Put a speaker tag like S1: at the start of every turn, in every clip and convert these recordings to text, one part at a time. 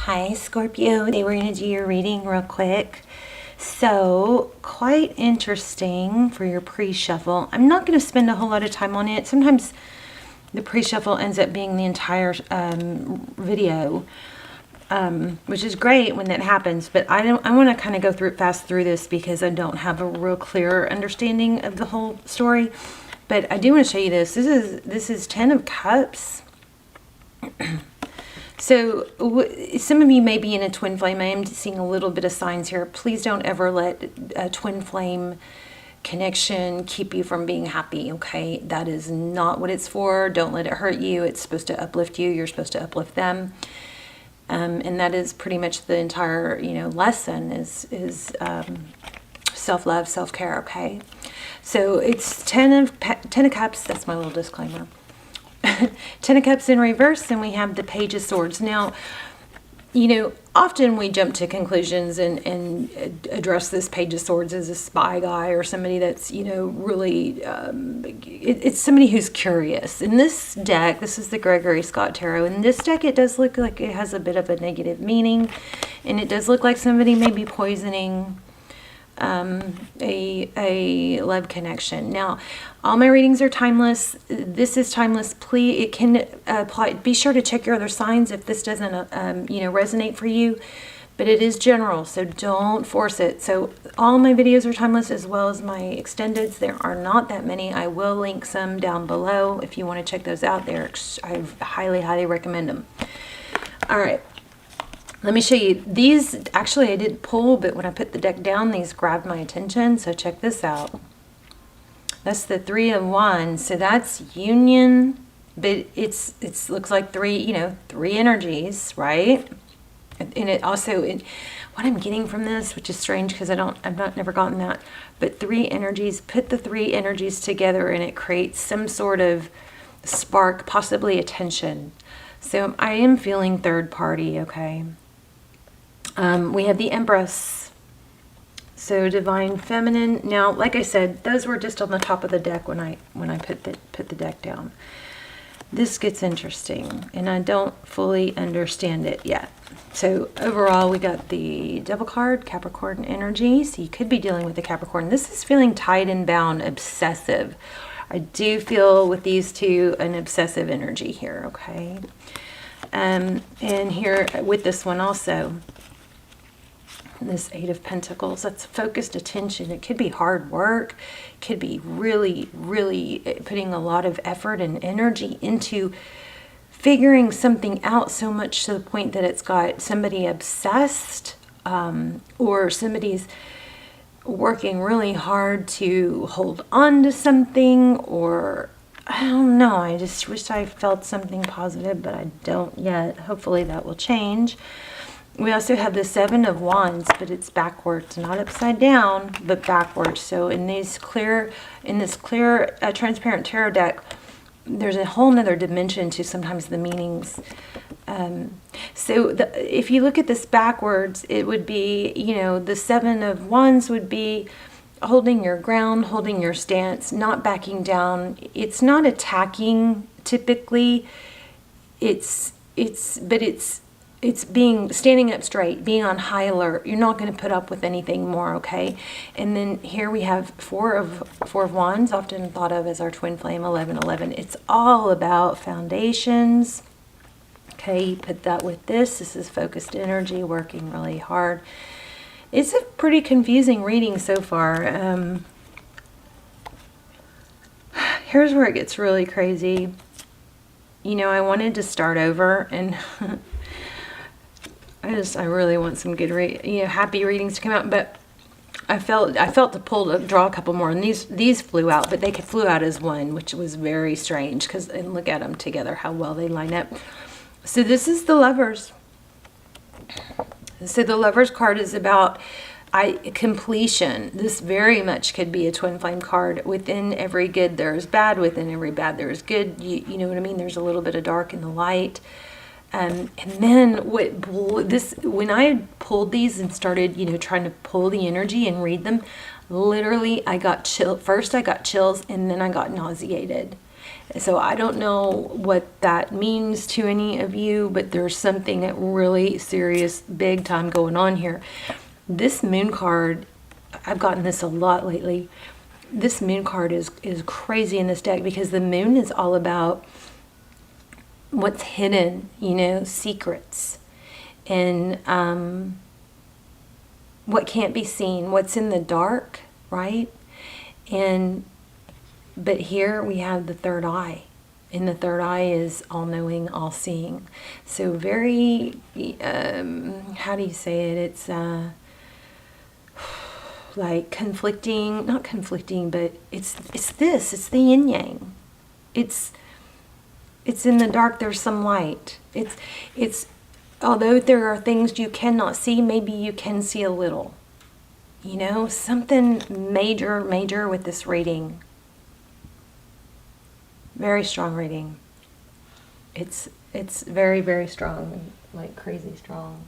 S1: Hi Scorpio, today we're going to do your reading real quick. So, quite interesting for your pre-shuffle. I'm not going to spend a whole lot of time on it. Sometimes the pre-shuffle ends up being the entire video, which is great when that happens. But I want to kind of go fast through this because I don't have a real clear understanding of the whole story. But I do want to show you this. This is 10 of Cups. So some of you may be in a twin flame. I am seeing a little bit of signs here. Please don't ever let a twin flame connection keep you from being happy, okay? That is not what it's for. Don't let it hurt you. It's supposed to uplift you. You're supposed to uplift them. And that is pretty much the entire, lesson is self-love, self-care, okay? So it's 10 of Cups. That's my little disclaimer. 10 of Cups in reverse, and we have the Page of Swords. Now, often we jump to conclusions and address this Page of Swords as a spy guy or somebody that's, really, it's somebody who's curious. In this deck, this is the Gregory Scott Tarot. In this deck, it does look like it has a bit of a negative meaning, and it does look like somebody may be poisoning a love connection. Now, all my readings are timeless. This is timeless. Please, it can apply. Be sure to check your other signs if this doesn't, resonate for you. But it is general, so don't force it. So all my videos are timeless, as well as my extendeds. There are not that many. I will link some down below if you want to check those out. I highly, highly recommend them. All right. Let me show you. These, actually I did pull, but when I put the deck down, these grabbed my attention. So check this out. That's the Three of Wands. So that's union, but it looks like three energies, right? And it also, what I'm getting from this, which is strange because I've never gotten that, but three energies, put the three energies together and it creates some sort of spark, possibly attention. So I am feeling third party, okay? We have the Empress, so Divine Feminine. Now, like I said, those were just on the top of the deck when I put the deck down. This gets interesting, and I don't fully understand it yet. So overall, we got the Devil card, Capricorn energy. So you could be dealing with the Capricorn. This is feeling tied and bound, obsessive. I do feel with these two an obsessive energy here, okay? And here with this one also, this Eight of Pentacles, that's focused attention. It could be hard work. It could be really, really putting a lot of effort and energy into figuring something out, so much to the point that it's got somebody obsessed, or somebody's working really hard to hold on to something, or I don't know. I just wish I felt something positive, but I don't yet. Hopefully that will change. We also have the Seven of Wands, but it's backwards, not upside down, but backwards. So in this clear, transparent tarot deck, there's a whole nother dimension to sometimes the meanings. If you look at this backwards, it would be, the Seven of Wands would be holding your ground, holding your stance, not backing down. It's not attacking typically. It's standing up straight, being on high alert. You're not going to put up with anything more, okay? And then here we have Four of Wands, often thought of as our twin flame, 1111. It's all about foundations. Okay, you put that with this. This is focused energy, working really hard. It's a pretty confusing reading so far. Here's where it gets really crazy. I wanted to start over, and I really want some good happy readings to come out, but I felt to draw a couple more, and these flew out, but they flew out as one, which was very strange, and look at them together, how well they line up. So this is the Lovers. So the Lovers card is about completion. This very much could be a twin flame card. Within every good there is bad, within every bad there is good. You know what I mean? There's a little bit of dark in the light. And then when I pulled these and started, trying to pull the energy and read them, literally I got chills. First I got chills, and then I got nauseated. So I don't know what that means to any of you, but there's something that really serious, big time going on here. This moon card, I've gotten this a lot lately. This moon card is crazy in this deck because the moon is all about what's hidden, you know, secrets, and what can't be seen, what's in the dark, right? But here we have the third eye, and the third eye is all-knowing, all-seeing. So very, how do you say it? It's like conflicting, not conflicting, but it's the yin-yang. It's in the dark, there's some light. It's although there are things you cannot see, maybe you can see a little. You know, something major with this reading. Very strong reading. It's very, very strong, like crazy strong.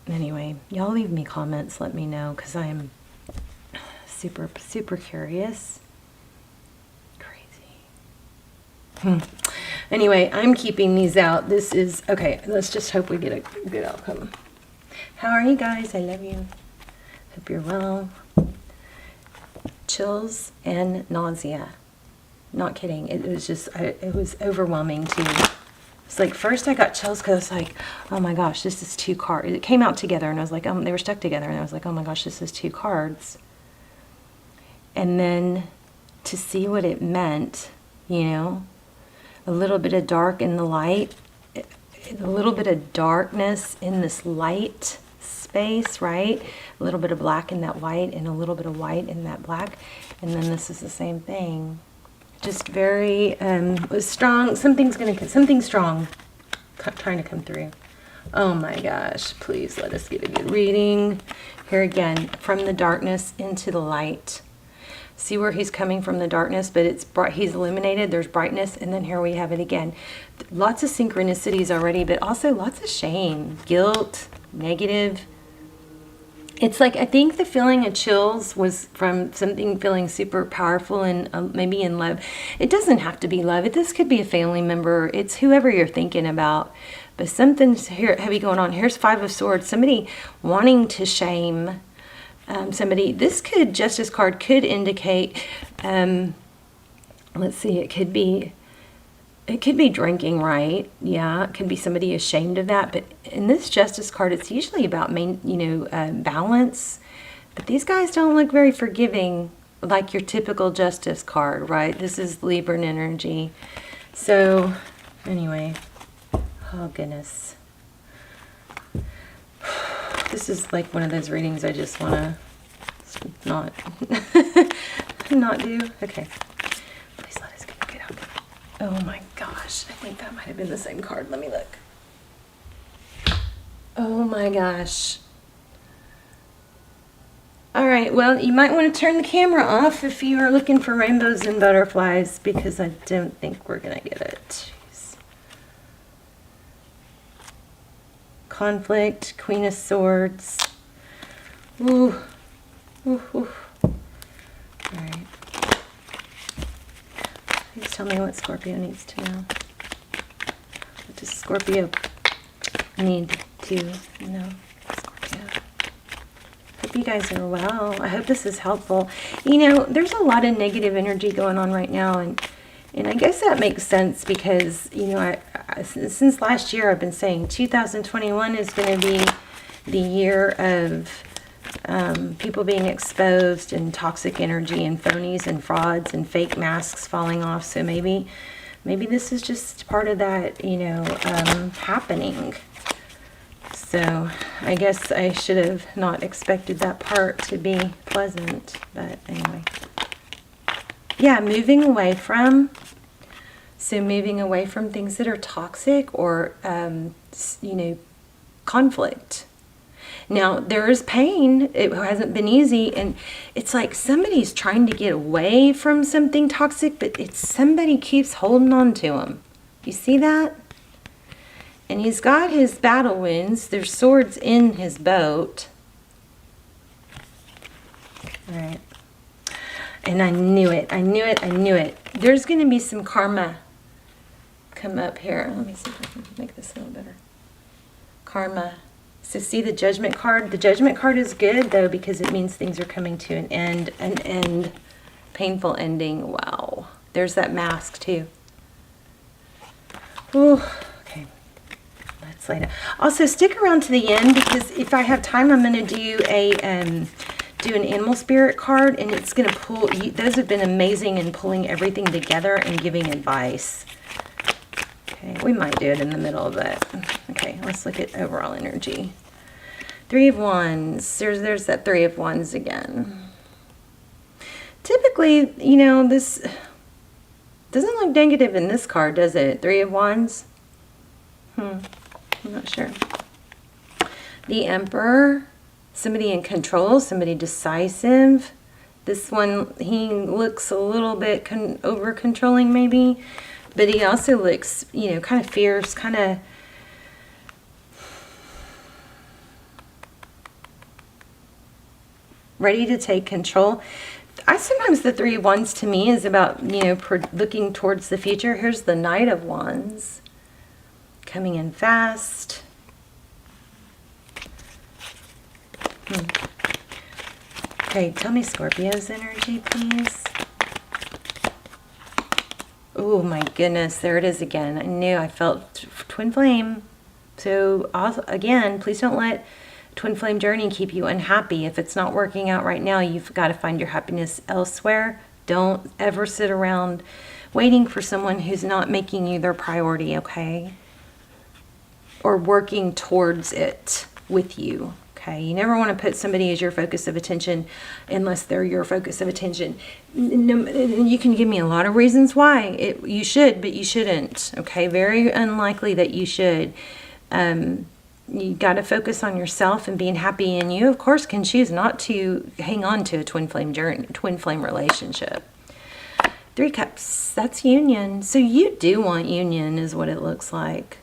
S1: Anyway, y'all leave me comments, let me know, because I am super, super curious. Crazy. Anyway, I'm keeping these out. This is, okay, let's just hope we get a good outcome. How are you guys? I love you. Hope you're well. Chills and nausea. Not kidding. It was just, it was overwhelming too. It's like, first I got chills because I was like, oh my gosh, this is 2 cards. It came out together and I was like, they were stuck together. And I was like, oh my gosh, this is 2 cards. And then to see what it meant, you know, a little bit of dark in the light, a little bit of darkness in this light space, right? A little bit of black in that white and a little bit of white in that black. And then this is the same thing. Just very strong. Something strong trying to come through. Oh my gosh, please let us get a good reading. Here again, from the darkness into the light. See where he's coming from the darkness, but it's bright. He's illuminated, there's brightness, and then here we have it again. Lots of synchronicities already, but also lots of shame, guilt, negative. It's like, I think the feeling of chills was from something feeling super powerful and maybe in love. It doesn't have to be love. This could be a family member. It's whoever you're thinking about. But something's here heavy going on. Here's 5 of Swords. Somebody wanting to shame somebody. This Justice card could indicate, let's see, it could be drinking, right? Yeah, it could be somebody ashamed of that. But in this Justice card, it's usually about balance. But these guys don't look very forgiving, like your typical Justice card, right? This is Libran energy. So, anyway, oh goodness. This is like one of those readings I just want to not do. Okay. Please let us get a good outcome. Oh my gosh. I think that might have been the same card. Let me look. Oh my gosh. All right. Well, you might want to turn the camera off if you are looking for rainbows and butterflies, because I don't think we're going to get it. Jeez. Conflict, Queen of Swords. Ooh. Ooh, ooh. All right. Please tell me what Scorpio needs to know. What does Scorpio need to know? Scorpio. Hope you guys are well. I hope this is helpful. You know, there's a lot of negative energy going on right now, and I guess that makes sense because, you know, since last year I've been saying 2021 is going to be the year of people being exposed and toxic energy and phonies and frauds and fake masks falling off. So maybe this is just part of that, you know, happening. So I guess I should have not expected that part to be pleasant. But anyway. Yeah, moving away from things that are toxic or, you know, conflict. Now, there is pain. It hasn't been easy. And it's like somebody's trying to get away from something toxic, but somebody keeps holding on to them. You see that? And he's got his battle wounds. There's swords in his boat. All right. And I knew it. I knew it. I knew it. There's going to be some karma come up here. Let me see if I can make this a little better. Karma. So see the Judgment card? The Judgment card is good, though, because it means things are coming to an end. An end. Painful ending. Wow. There's that mask, too. Ooh. Okay. Let's lay down. Also, stick around to the end, because if I have time, I'm going to do an animal spirit card, and it's going to pull. Those have been amazing in pulling everything together and giving advice. Okay, we might do it in the middle of it. Okay, let's look at overall energy. Three of Wands. There's that Three of Wands again. Typically, you know, this doesn't look negative in this card, does it? Three of Wands. I'm not sure. The Emperor. Somebody in control, somebody decisive. This one, he looks a little bit over controlling maybe, but he also looks, you know, kind of fierce, kind of ready to take control. Sometimes the Three of Wands to me is about, you know, looking towards the future. Here's the Knight of Wands coming in fast. Okay, tell me Scorpio's energy, please. Oh my goodness, there it is again. I knew I felt twin flame. So also, again, please don't let twin flame journey keep you unhappy. If it's not working out right now, you've got to find your happiness elsewhere. Don't ever sit around waiting for someone who's not making you their priority, okay? Or working towards it with you. Okay, you never want to put somebody as your focus of attention unless they're your focus of attention. You can give me a lot of reasons why you should, but you shouldn't. Okay, very unlikely that you should. You got to focus on yourself and being happy, and you, of course, can choose not to hang on to a twin flame journey, twin flame relationship. Three Cups, that's union. So you do want union, is what it looks like.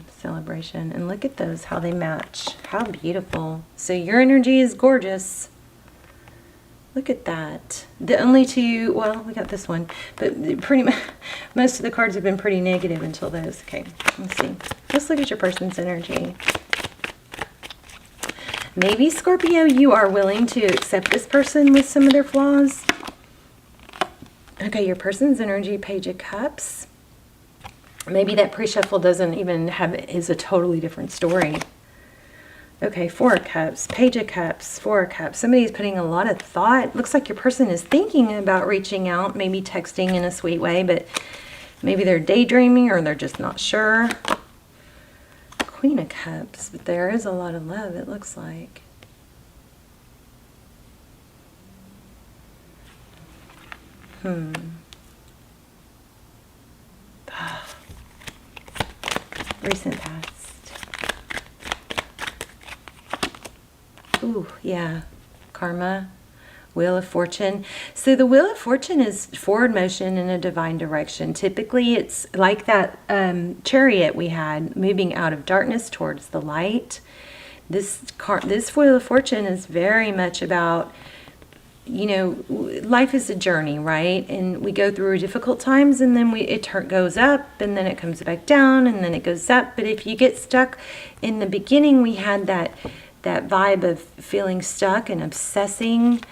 S1: Celebration. And look at those, how they match. How beautiful. So your energy is gorgeous. Look at that. The only two, well, we got this one, but pretty much most of the cards have been pretty negative until those. Okay, let's see. Let's look at your person's energy. Maybe, Scorpio, you are willing to accept this person with some of their flaws. Okay, your person's energy, Page of Cups. Maybe that pre-shuffle doesn't even is a totally different story. Okay, Four of Cups, Page of Cups, Four of Cups. Somebody's putting a lot of thought. Looks like your person is thinking about reaching out, maybe texting in a sweet way, but maybe they're daydreaming or they're just not sure. Queen of Cups, but there is a lot of love, it looks like. Recent past. Ooh, yeah. Karma. Wheel of Fortune. So the Wheel of Fortune is forward motion in a divine direction. Typically, it's like that chariot we had, moving out of darkness towards the light. This Wheel of Fortune is very much about, you know, life is a journey, right? And we go through difficult times, and then it goes up, and then it comes back down, and then it goes up. But if you get stuck in the beginning, we had that vibe of feeling stuck and obsessing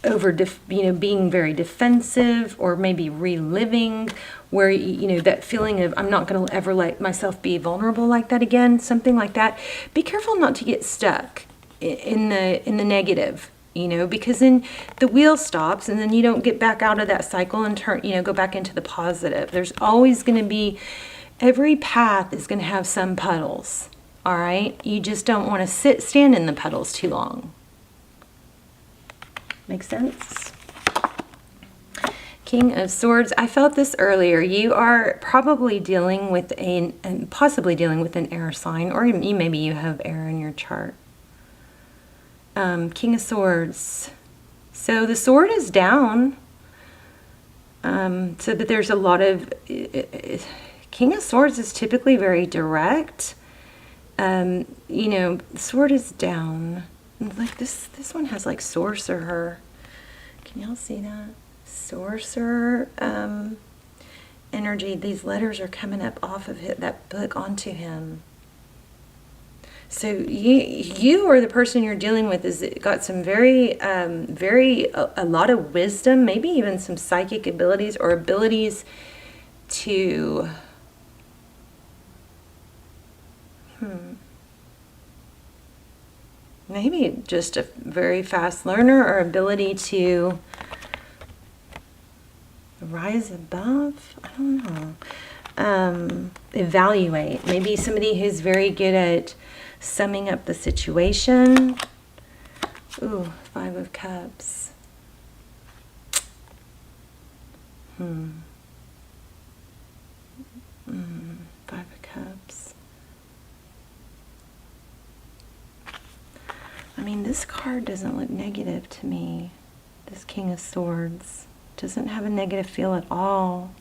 S1: over, being very defensive, or maybe reliving, where, you know, that feeling of, I'm not going to ever let myself be vulnerable like that again, something like that. Be careful not to get stuck in the negative, you know, because then the wheel stops, and then you don't get back out of that cycle and go back into the positive. There's always going to be, every path is going to have some puddles. All right, you just don't want to stand in the puddles too long. Make sense? King of Swords. I felt this earlier. You are probably dealing with possibly dealing with an air sign, or maybe you have air in your chart. King of Swords. So the sword is down. So that there's a lot of... King of Swords is typically very direct. You know, the sword is down. like this one has like sorcerer. Can y'all see that? Sorcerer energy. These letters are coming up off of that book onto him. So you or the person you're dealing with is got some very a lot of wisdom, maybe even some psychic abilities or abilities to maybe just a very fast learner or ability to rise above. I don't know. Evaluate. Maybe somebody who's very good at summing up the situation. Ooh, 5 of Cups. 5 of Cups. I mean, this card doesn't look negative to me. This King of Swords doesn't have a negative feel at all.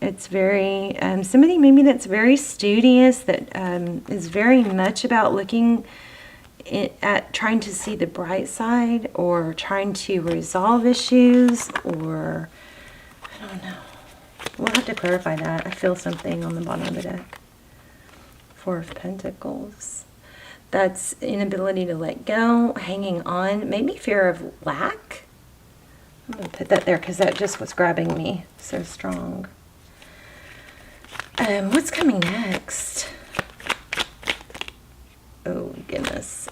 S1: It's very, somebody maybe that's very studious, that is very much about looking at trying to see the bright side or trying to resolve issues, or I don't know. We'll have to clarify that. I feel something on the bottom of the deck. 4 of Pentacles. That's inability to let go, hanging on, maybe fear of lack. I'm going to put that there because that just was grabbing me so strong. What's coming next? Oh, goodness.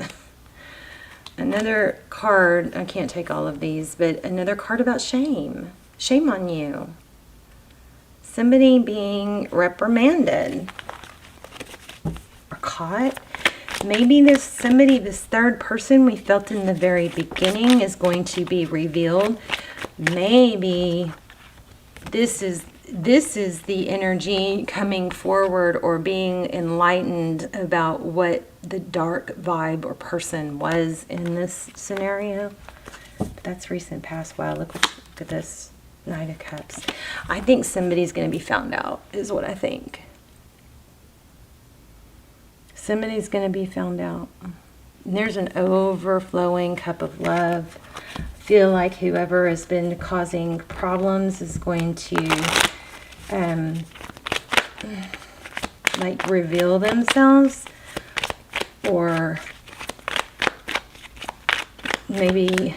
S1: Another card. I can't take all of these, but another card about shame. Shame on you. Somebody being reprimanded or caught. Maybe this third person we felt in the very beginning is going to be revealed. Maybe this is the energy coming forward or being enlightened about what the dark vibe or person was in this scenario. But that's recent past. Wow, look at this Knight of Cups. I think somebody's going to be found out, is what I think. Somebody's going to be found out. And there's an overflowing cup of love. I feel like whoever has been causing problems is going to like reveal themselves, or maybe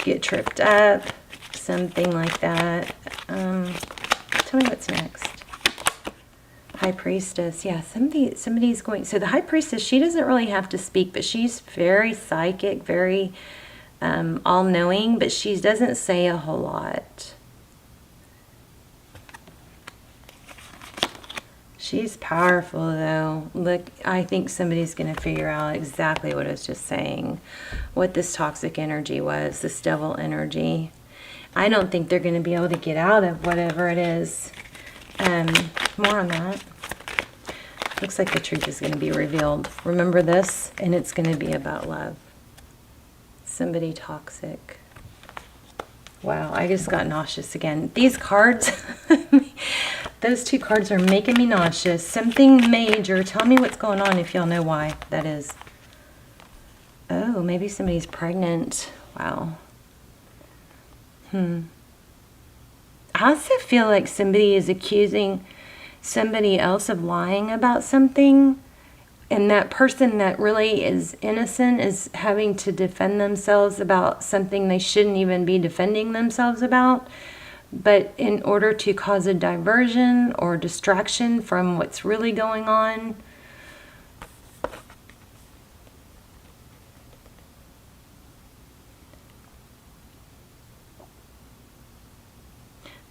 S1: get tripped up, something like that. Tell me what's next. High Priestess. Yeah, somebody's going. So the High Priestess, she doesn't really have to speak, but she's very psychic, very all-knowing, but she doesn't say a whole lot. She's powerful, though. Look, I think somebody's going to figure out exactly what I was just saying, what this toxic energy was, this devil energy. I don't think they're going to be able to get out of whatever it is. More on that. Looks like the truth is going to be revealed. Remember this, and it's going to be about love. Somebody toxic. Wow, I just got nauseous again. These cards, those 2 cards are making me nauseous. Something major. Tell me what's going on if y'all know why that is. Oh, maybe somebody's pregnant. Wow. I also feel like somebody is accusing somebody else of lying about something, and that person that really is innocent is having to defend themselves about something they shouldn't even be defending themselves about, but in order to cause a diversion or distraction from what's really going on.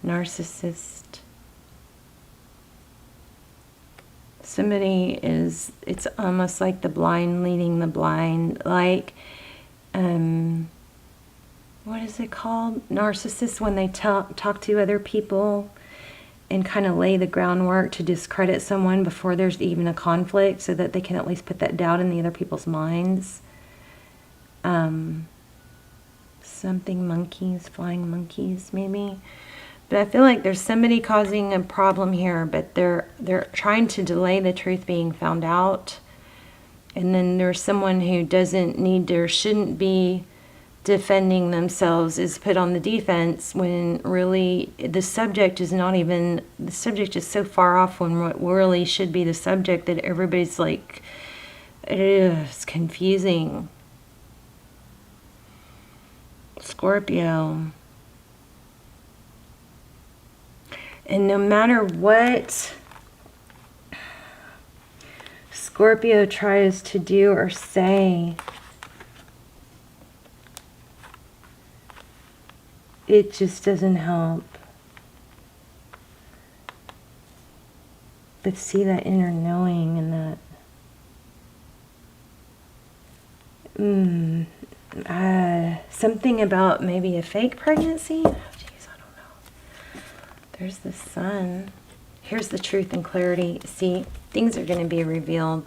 S1: Narcissist. Somebody is, it's almost like the blind leading the blind, like, what is it called? Narcissists, when they talk to other people and kind of lay the groundwork to discredit someone before there's even a conflict, so that they can at least put that doubt in the other people's minds. Something monkeys, flying monkeys, maybe. But I feel like there's somebody causing a problem here, but they're trying to delay the truth being found out. And then there's someone who doesn't need to or shouldn't be defending themselves, is put on the defense, when really the subject is not even, the subject is so far off when what really should be the subject that everybody's like, ugh, it's confusing. Scorpio. And no matter what Scorpio tries to do or say, it just doesn't help. But see that inner knowing and that something about maybe a fake pregnancy. Oh, geez, I don't know. There's the sun. Here's the truth and clarity. See, things are going to be revealed.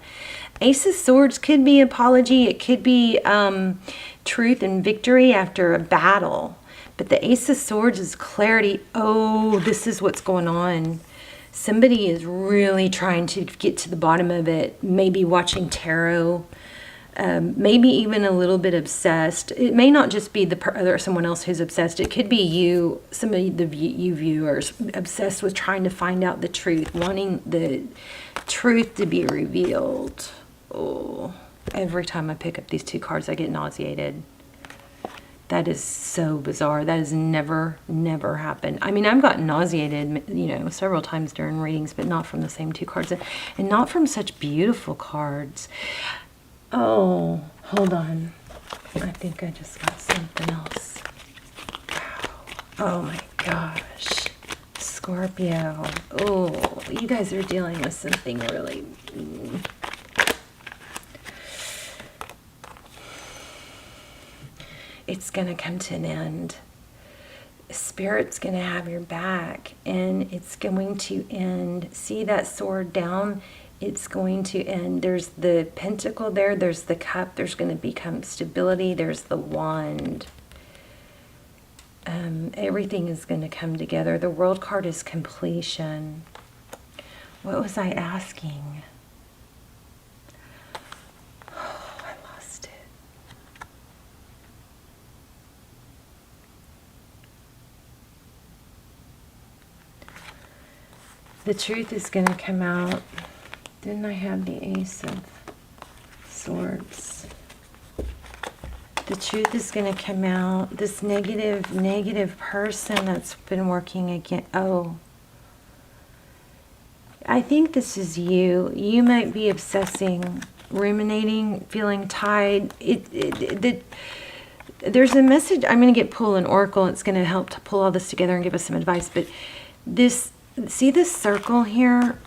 S1: Ace of Swords could be apology. It could be truth and victory after a battle. But the Ace of Swords is clarity. Oh, this is what's going on. Somebody is really trying to get to the bottom of it. Maybe watching tarot. Maybe even a little bit obsessed. It may not just be someone else who's obsessed. It could be you, somebody, you viewers, obsessed with trying to find out the truth, wanting the truth to be revealed. Oh, every time I pick up these two cards, I get nauseated. That is so bizarre. That has never happened. I mean, I've gotten nauseated, several times during readings, but not from the same two cards, and not from such beautiful cards. Oh, hold on. I think I just got something else. Wow. Oh my gosh. Scorpio. Oh, you guys are dealing with something really... It's going to come to an end. Spirit's going to have your back, and it's going to end. See that sword down? It's going to end. There's the pentacle there. There's the cup. There's going to become stability. There's the wand. Everything is going to come together. The world card is completion. What was I asking? Oh, I lost it. The truth is going to come out. Didn't I have the Ace of Swords? The truth is going to come out. This negative person that's been working again. Oh. I think this is you. You might be obsessing, ruminating, feeling tied. There's a message. I'm going to pull an oracle. It's going to help to pull all this together and give us some advice. But this, see this circle here?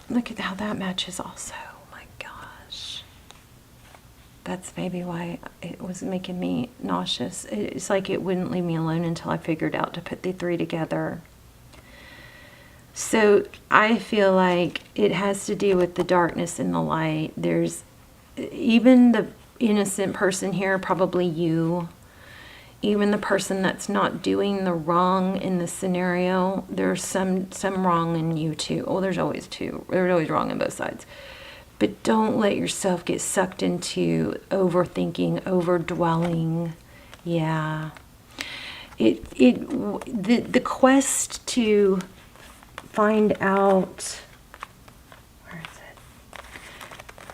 S1: Look at how that matches also. Oh my gosh. That's maybe why it was making me nauseous. It's like it wouldn't leave me alone until I figured out to put the three together. So I feel like it has to do with the darkness and the light. There's even the innocent person here, probably you. Even the person that's not doing the wrong in the scenario, there's some wrong in you too. Oh, there's always two. There's always wrong on both sides. But don't let yourself get sucked into overthinking, overdwelling. Yeah. The quest to find out, where is it?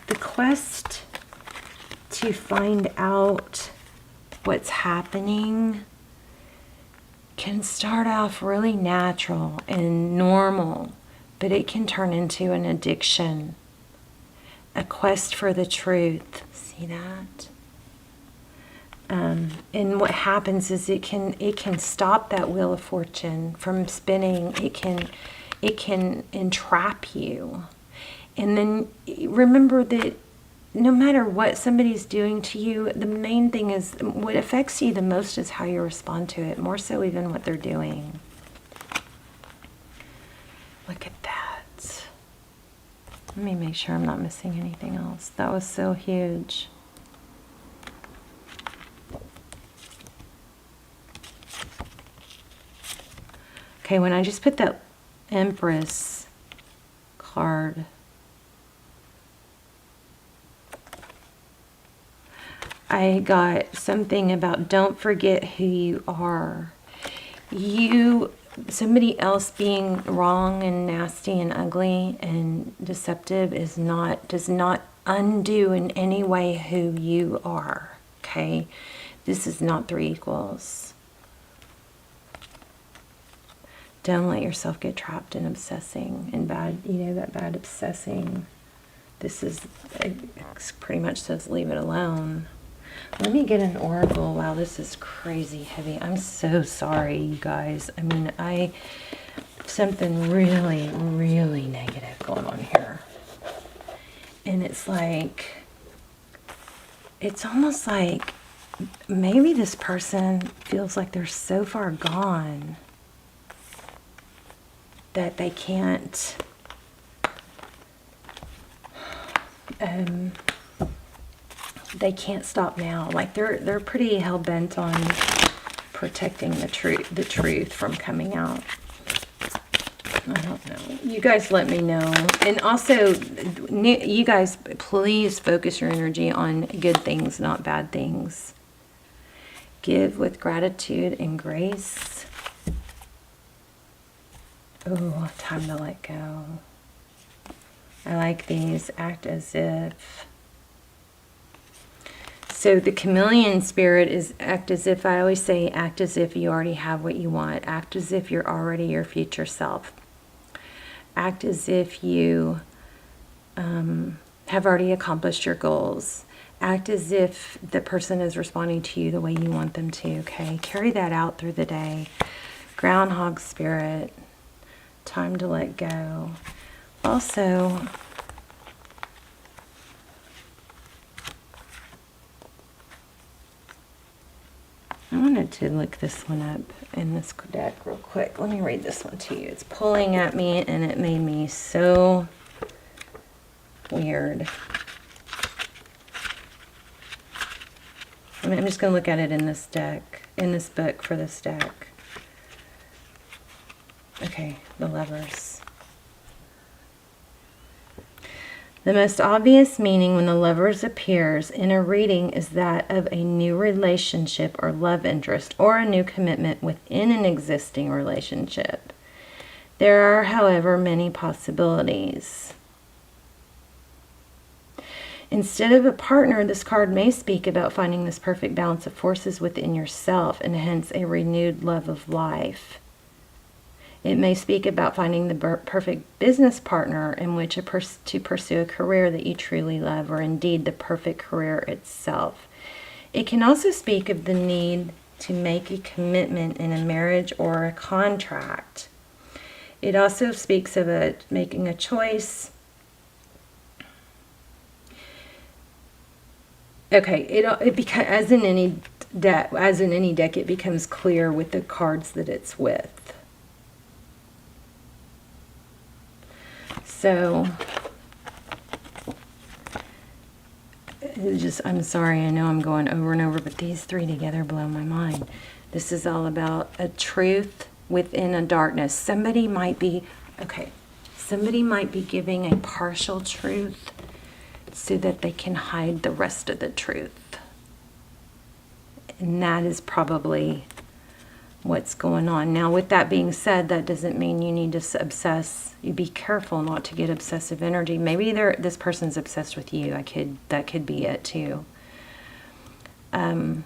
S1: The quest to find out what's happening can start off really natural and normal, but it can turn into an addiction, a quest for the truth. See that? And what happens is it can stop that wheel of fortune from spinning. It can entrap you. And then remember that no matter what somebody's doing to you, the main thing is what affects you the most is how you respond to it, more so even what they're doing. Look at that. Let me make sure I'm not missing anything else. That was so huge. Okay, when I just put that Empress card, I got something about don't forget who you are. Somebody else being wrong and nasty and ugly and deceptive does not undo in any way who you are. Okay? This is not 3 equals. Don't let yourself get trapped in obsessing and bad, that bad obsessing. It pretty much says leave it alone. Let me get an oracle. Wow, this is crazy heavy. I'm so sorry, you guys. I mean, something really, really negative going on here. And it's almost like maybe this person feels like they're so far gone that they can't stop now. Like they're pretty hell-bent on protecting the truth from coming out. I don't know. You guys let me know. And also, you guys, please focus your energy on good things, not bad things. Give with gratitude and grace. Oh, time to let go. I like these. Act as if. So the chameleon spirit is act as if. I always say act as if you already have what you want. Act as if you're already your future self. Act as if you have already accomplished your goals. Act as if the person is responding to you the way you want them to, okay? Carry that out through the day. Groundhog spirit. Time to let go. Also, I wanted to look this one up in this deck real quick. Let me read this one to you. It's pulling at me and it made me so weird. I'm just going to look at it in this deck, in this book for this deck. Okay, the Lovers. The most obvious meaning when the Lovers appears in a reading is that of a new relationship or love interest or a new commitment within an existing relationship. There are, however, many possibilities. Instead of a partner, this card may speak about finding this perfect balance of forces within yourself and hence a renewed love of life. It may speak about finding the perfect business partner in which to pursue a career that you truly love, or indeed the perfect career itself. It can also speak of the need to make a commitment in a marriage or a contract. It also speaks of making a choice. Okay, as in any deck, it becomes clear with the cards that it's with. So, I'm sorry, I know I'm going over and over, but these 3 together blow my mind. This is all about a truth within a darkness. Somebody might be giving a partial truth so that they can hide the rest of the truth. And that is probably what's going on. Now, with that being said, that doesn't mean you need to obsess. You be careful not to get obsessive energy. Maybe this person's obsessed with you. That could be it too. But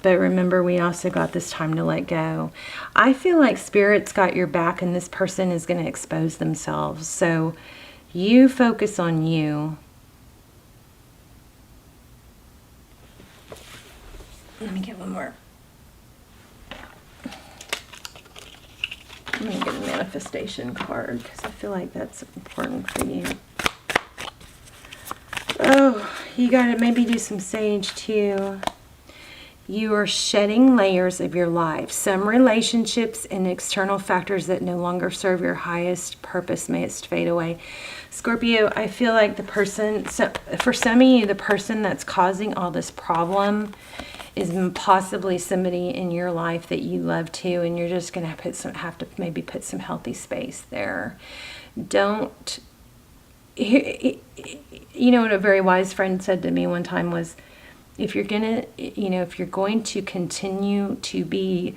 S1: remember, we also got this time to let go. I feel like Spirit's got your back and this person is going to expose themselves. So you focus on you. Let me get one more. I'm going to get a manifestation card because I feel like that's important for you. Oh, you got to maybe do some sage too. You are shedding layers of your life. Some relationships and external factors that no longer serve your highest purpose may fade away. Scorpio, I feel like for some of you, the person that's causing all this problem is possibly somebody in your life that you love too, and you're just going to have to maybe put some healthy space there. Don't, you know what a very wise friend said to me one time was, if you're going to continue to be